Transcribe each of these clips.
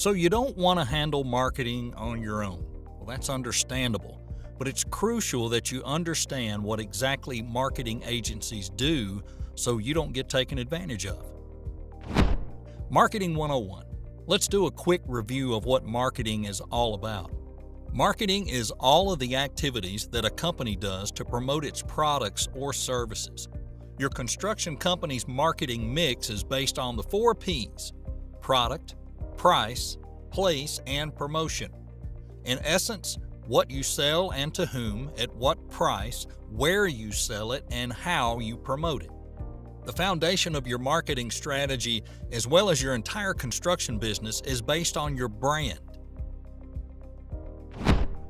So you don't want to handle marketing on your own. Well, that's understandable, but it's crucial that you understand what exactly marketing agencies do so you don't get taken advantage of. Marketing 101. Let's do a quick review of what marketing is all about. Marketing is all of the activities that a company does to promote its products or services. Your construction company's marketing mix is based on the 4 P's: product, price, place, and promotion. In essence, what you sell and to whom, at what price, where you sell it, and how you promote it. The foundation of your marketing strategy, as well as your entire construction business, is based on your brand.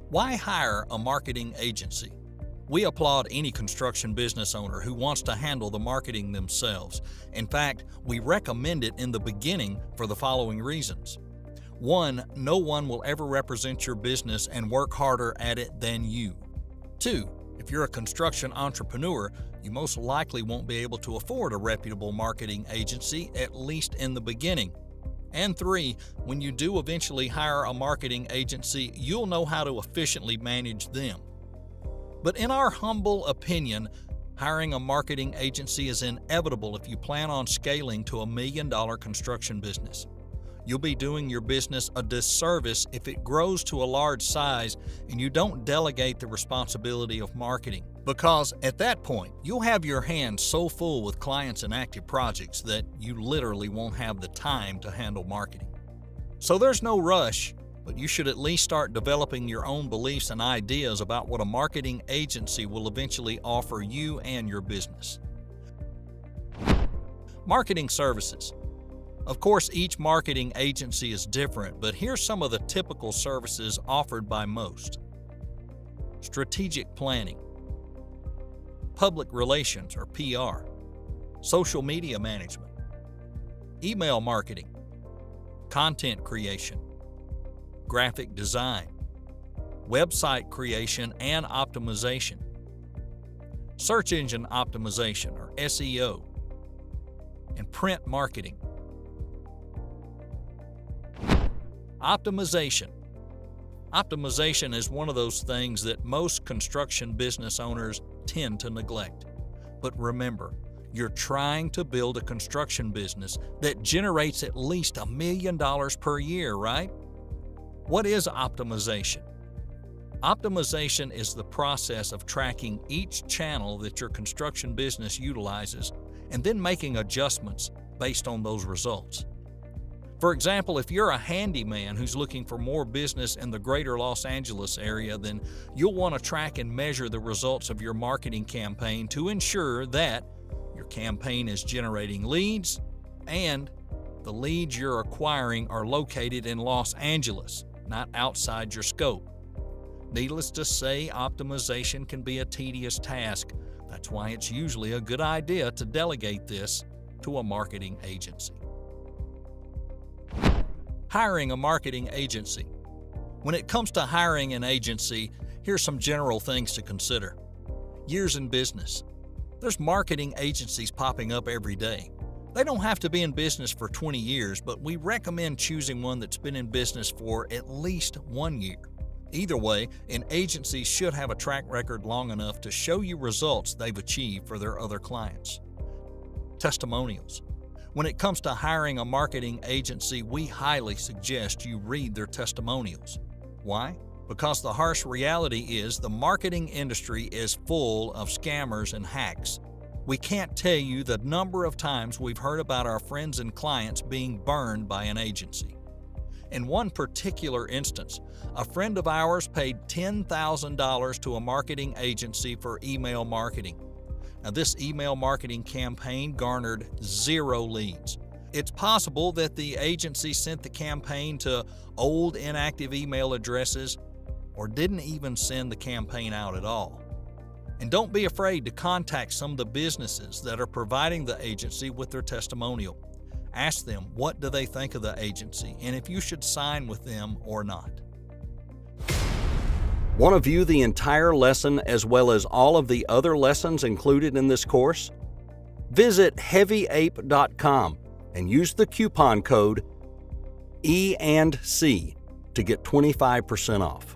Why hire a marketing agency? We applaud any construction business owner who wants to handle the marketing themselves. In fact, we recommend it in the beginning for the following reasons. 1, no one will ever represent your business and work harder at it than you. 2, if you're a construction entrepreneur, you most likely won't be able to afford a reputable marketing agency, at least in the beginning. And 3, when you do eventually hire a marketing agency, you'll know how to efficiently manage them. But in our humble opinion, hiring a marketing agency is inevitable if you plan on scaling to $1 million construction business. You'll be doing your business a disservice if it grows to a large size and you don't delegate the responsibility of marketing, because at that point, you'll have your hands so full with clients and active projects that you literally won't have the time to handle marketing. So there's no rush, but you should at least start developing your own beliefs and ideas about what a marketing agency will eventually offer you and your business. Marketing services. Of course, each marketing agency is different, but here's some of the typical services offered by most. Strategic planning, public relations or PR, social media management, email marketing, content creation, graphic design, website creation and optimization, search engine optimization or SEO, and print marketing. Optimization. Optimization is one of those things that most construction business owners tend to neglect. But remember, you're trying to build a construction business that generates at least $1 million per year, right? What is optimization? Optimization is the process of tracking each channel that your construction business utilizes and then making adjustments based on those results. For example, if you're a handyman who's looking for more business in the greater Los Angeles area, then you'll want to track and measure the results of your marketing campaign to ensure that your campaign is generating leads and the leads you're acquiring are located in Los Angeles, not outside your scope. Needless to say, optimization can be a tedious task. That's why it's usually a good idea to delegate this to a marketing agency. Hiring a marketing agency. When it comes to hiring an agency, here's some general things to consider. Years in business. There's marketing agencies popping up every day. They don't have to be in business for 20 years, but we recommend choosing one that's been in business for at least 1 year. Either way, an agency should have a track record long enough to show you results they've achieved for their other clients. Testimonials. When it comes to hiring a marketing agency, we highly suggest you read their testimonials. Why? Because the harsh reality is the marketing industry is full of scammers and hacks. We can't tell you the number of times we've heard about our friends and clients being burned by an agency. In one particular instance, a friend of ours paid $10,000 to a marketing agency for email marketing. Now, this email marketing campaign garnered 0 leads. It's possible that the agency sent the campaign to old inactive email addresses or didn't even send the campaign out at all. And don't be afraid to contact some of the businesses that are providing the agency with their testimonial. Ask them what do they think of the agency and if you should sign with them or not. Want to view the entire lesson as well as all of the other lessons included in this course? Visit heavyape.com and use the coupon code E and C to get 25% off.